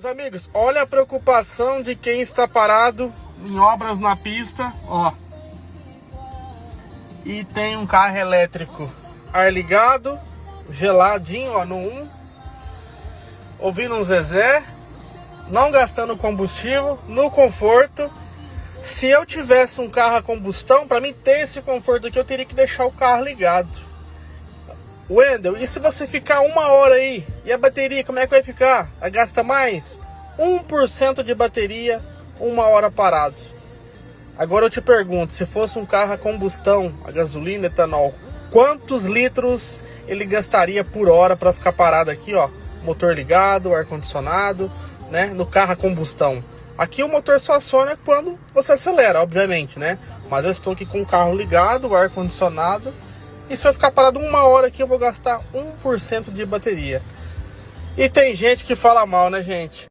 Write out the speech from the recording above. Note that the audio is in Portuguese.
Meus amigos, olha a preocupação de quem está parado em obras na pista, ó. E tem um carro elétrico ar ligado, geladinho, ó, no 1. Ouvindo um zezé, não gastando combustível, no conforto. Se eu tivesse um carro a combustão, para mim ter esse conforto aqui, eu teria que deixar o carro ligado. Wendel, e se você ficar 1 hora aí, e a bateria, como é que vai ficar? Vai gastar mais? 1% de bateria, 1 hora parado. Agora eu te pergunto, se fosse um carro a combustão, a gasolina, etanol, quantos litros ele gastaria por hora para ficar parado aqui, ó? Motor ligado, ar-condicionado, né? No carro a combustão. Aqui o motor só aciona quando você acelera, obviamente, né? Mas eu estou aqui com o carro ligado, o ar-condicionado. E se eu ficar parado 1 hora aqui, eu vou gastar 1% de bateria. E tem gente que fala mal, né, gente?